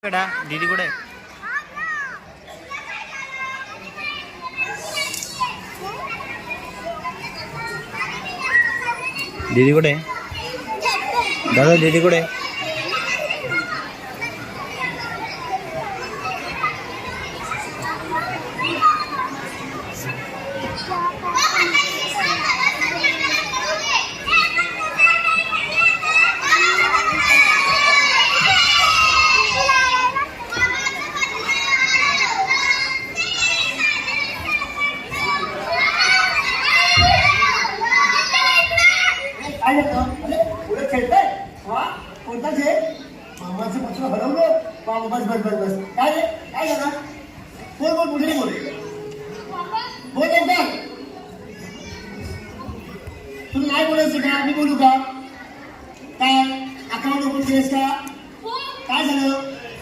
बेटा दीदी कुठे दीदी कुठे दादा दीदी कुठे मामाचं पत्र हरवलं. बस बस बस बस काय रे काय झालं? बोल बोल कुठे बोल बोल लवकर. तुला नाही बोलायचं का? मी बोलू का? काय अकाउंट ओपन केलंस का? काय झालं?